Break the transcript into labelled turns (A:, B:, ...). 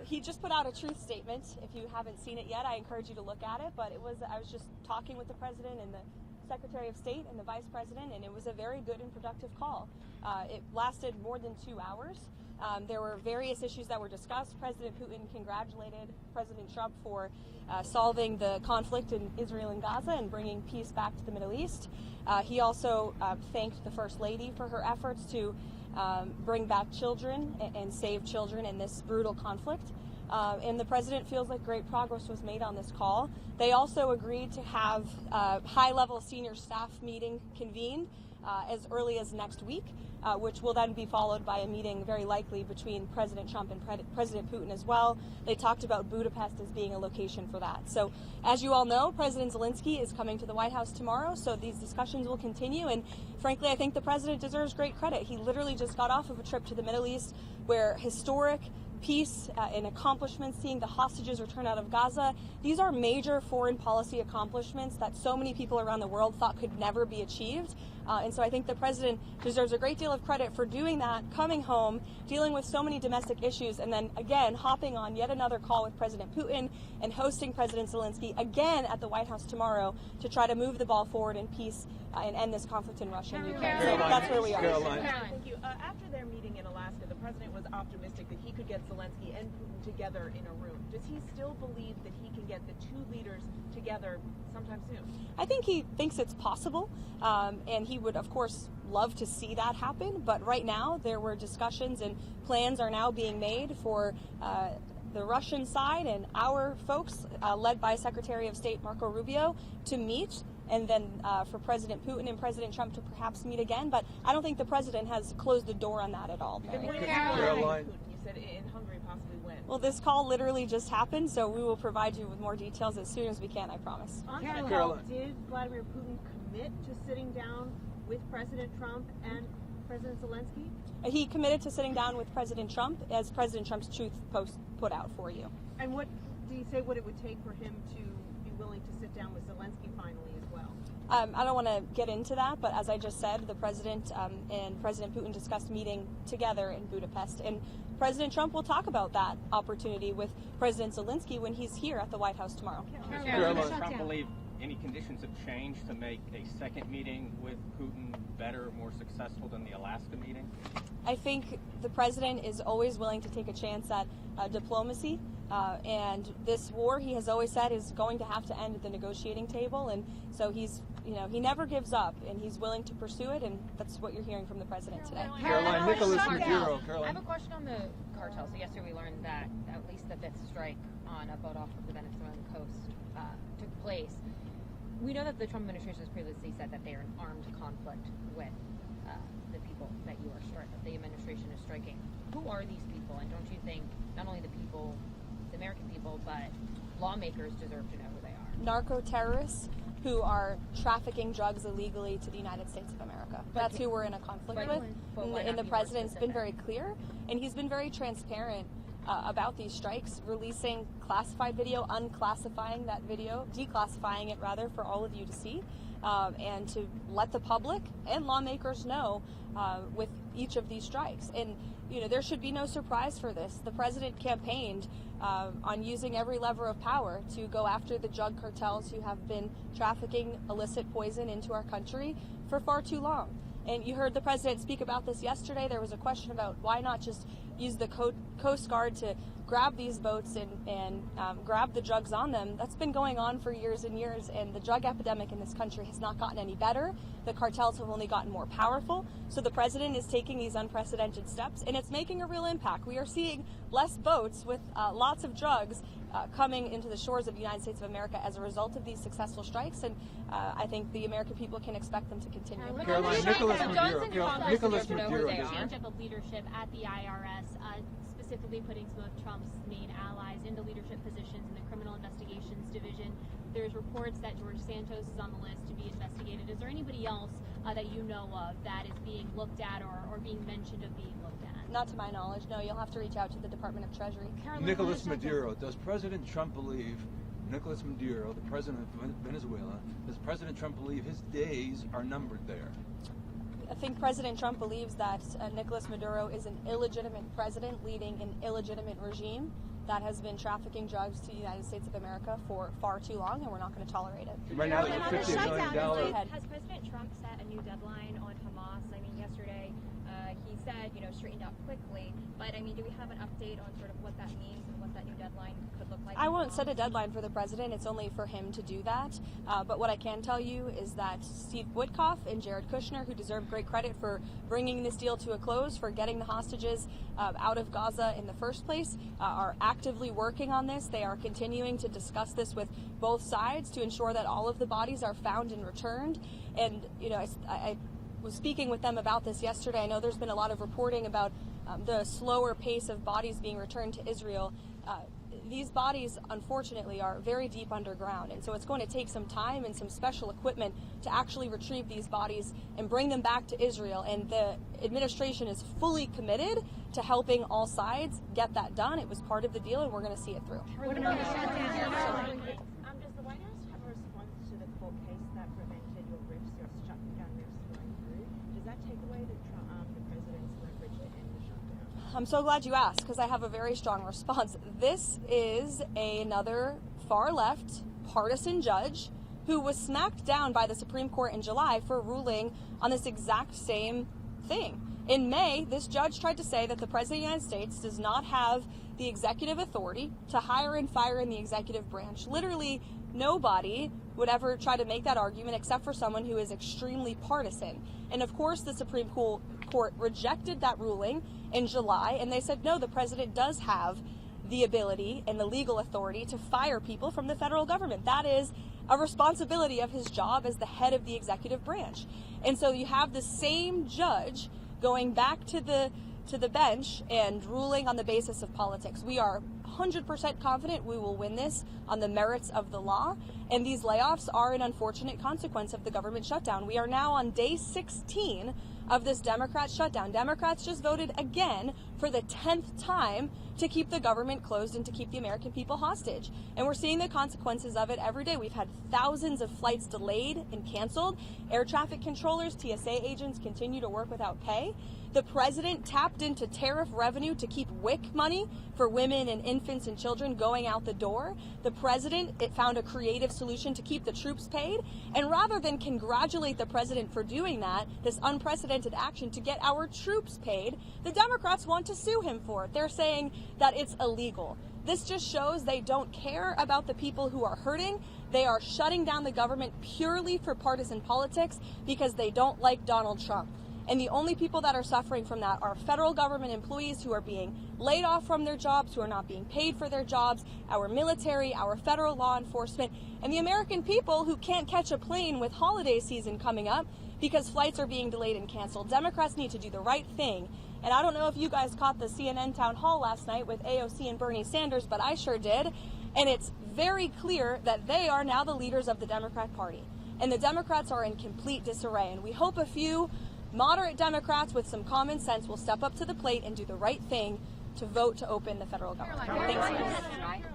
A: he just put out a truth statement. If you haven't seen it yet, I encourage you to look at it. But I was just talking with the president and the Secretary of State and the Vice President, and it was a very good and productive call. It lasted more than 2 hours. There were various issues that were discussed. President Putin congratulated President Trump for solving the conflict in Israel and Gaza and bringing peace back to the Middle East. He also thanked the First Lady for her efforts to bring back children and save children in this brutal conflict. And the president feels like great progress was made on this call. They also agreed to have a high-level senior staff meeting convened as early as next week, which will then be followed by a meeting very likely between President Trump and President Putin as well. They talked about Budapest as being a location for that. So as you all know, President Zelensky is coming to the White House tomorrow, so these discussions will continue. And frankly, I think the president deserves great credit. He literally just got off of a trip to the Middle East where historic peace and accomplishments, seeing the hostages return out of Gaza. These are major foreign policy accomplishments that so many people around the world thought could never be achieved. And so I think the president deserves a great deal of credit for doing that, coming home, dealing with so many domestic issues, and then again hopping on yet another call with President Putin and hosting President Zelensky again at the White House tomorrow to try to move the ball forward in peace and end this conflict in Russia and Ukraine. So that's where we are.
B: Caroline, thank you. After their meeting in Alaska, the president was optimistic that he could get Zelensky and Putin together in a room. Does he still believe that he can get the two leaders together sometime soon?
A: I think he thinks it's possible, and he would, of course, love to see that happen. But right now, there were discussions and plans are now being made for the Russian side and our folks, led by Secretary of State Marco Rubio, to meet, and then for President Putin and President Trump to perhaps meet again. But I don't think the president has closed the door on that at all.
B: Caroline, you said in Hungary possibly when?
A: Well, this call literally just happened, so we will provide you with more details as soon as we can, I promise.
B: Caroline, did Vladimir Putin commit to sitting down with President Trump and President Zelensky?
A: He committed to sitting down with President Trump, as President Trump's Truth Post put out for you.
B: And what do you say what it would take for him to be willing to sit down with Zelensky finally as well?
A: I don't want to get into that, but as I just said, the president and President Putin discussed meeting together in Budapest, and President Trump will talk about that opportunity with President Zelensky when he's here at the White House tomorrow.
C: Does Trump believe any conditions have changed to make a second meeting with Putin better, more successful than the Alaska meeting?
A: I think the president is always willing to take a chance at diplomacy, and this war, he has always said, is going to have to end at the negotiating table, and so he's, he never gives up, and he's willing to pursue it, and that's what you're hearing from the president today.
D: Caroline, Nicholas Maduro. Caroline. I have a question on the cartel. So yesterday we learned that at least the fifth strike on a boat off of the Venezuelan coast took place. We know that the Trump administration has previously said that they are in armed conflict with the people that the administration is striking. Who are these people? And don't you think not only the people, the American people, but lawmakers deserve to know who they are?
A: Narco terrorists who are trafficking drugs illegally to the United States of America. That's who we're in a conflict with. And the president's been very clear, and he's been very transparent about these strikes, releasing classified video, unclassifying that video, declassifying it rather for all of you to see, and to let the public and lawmakers know with each of these strikes. And there should be no surprise for this. The president campaigned on using every lever of power to go after the drug cartels who have been trafficking illicit poison into our country for far too long. And you heard the president speak about this yesterday. There was a question about why not just use the Coast Guard to grab these boats and grab the drugs on them. That's been going on for years and years, and the drug epidemic in this country has not gotten any better. The cartels have only gotten more powerful. So the president is taking these unprecedented steps, and it's making a real impact. We are seeing less boats with lots of drugs coming into the shores of the United States of America as a result of these successful strikes, and I think the American people can expect them to continue.
D: Caroline, Nicholas Maduro.
E: Change up of leadership at the IRS, specifically putting some of Trump's main allies into leadership positions in the Criminal Investigations Division. There's reports that George Santos is on the list to be investigated. Is there anybody else that you know of that is being looked at or being mentioned of being looked at?
A: Not to my knowledge, no. You'll have to reach out to the Department of Treasury.
D: Nicholas Maduro. Does President Trump believe, Nicholas Maduro, the president of Venezuela, does President Trump believe his days are numbered there?
A: I think President Trump believes that Nicolas Maduro is an illegitimate president leading an illegitimate regime, that has been trafficking drugs to the United States of America for far too long, and we're not going to tolerate it.
F: Right now, there's $50 million.
G: Has President Trump set a new deadline on Hamas? I mean, yesterday he said, straightened out quickly. But, I mean, do we have an update on sort of what that means and what that new deadline could look like?
A: I won't set a deadline for the president. It's only for him to do that. But what I can tell you is that Steve Witkoff and Jared Kushner, who deserve great credit for bringing this deal to a close, for getting the hostages out of Gaza in the first place, are actively working on this. They are continuing to discuss this with both sides to ensure that all of the bodies are found and returned. And, I was speaking with them about this yesterday. I know there's been a lot of reporting about the slower pace of bodies being returned to Israel. These bodies, unfortunately, are very deep underground, and so it's going to take some time and some special equipment to actually retrieve these bodies and bring them back to Israel. And the administration is fully committed to helping all sides get that done. It was part of the deal, and we're going to see it through.
B: What about the shutdown? Does the White House have a response to the court case that prevented your shutdown rifts going through? Does that take away the president's leverage to end the shutdown?
A: I'm so glad you asked, because I have a very strong response. This is another far-left partisan judge who was smacked down by the Supreme Court in July for ruling on this exact same thing. In May, this judge tried to say that the President of the United States does not have the executive authority to hire and fire in the executive branch. Literally, nobody would ever try to make that argument except for someone who is extremely partisan. And of course, the Supreme Court rejected that ruling in July, and they said, no, the president does have the ability and the legal authority to fire people from the federal government. That is a responsibility of his job as the head of the executive branch. And so you have the same judge going back to the bench and ruling on the basis of politics. We are 100% confident we will win this on the merits of the law, and these layoffs are an unfortunate consequence of the government shutdown. We are now on day 16 of this Democrat shutdown. Democrats just voted again for the 10th time to keep the government closed and to keep the American people hostage. And we're seeing the consequences of it every day. We've had thousands of flights delayed and canceled. Air traffic controllers, TSA agents continue to work without pay. The president tapped into tariff revenue to keep WIC money for women and infants and children going out the door. The president found a creative solution to keep the troops paid. And rather than congratulate the president for doing that, this unprecedented action to get our troops paid, the Democrats want to sue him for it. They're saying that it's illegal. This just shows they don't care about the people who are hurting. They are shutting down the government purely for partisan politics because they don't like Donald Trump. And the only people that are suffering from that are federal government employees who are being laid off from their jobs, who are not being paid for their jobs, our military, our federal law enforcement, and the American people who can't catch a plane with holiday season coming up because flights are being delayed and canceled. Democrats need to do the right thing. And I don't know if you guys caught the CNN town hall last night with AOC and Bernie Sanders, but I sure did. And it's very clear that they are now the leaders of the Democrat Party. And the Democrats are in complete disarray. And we hope a few moderate Democrats with some common sense will step up to the plate and do the right thing to vote to open the federal government. Thanks.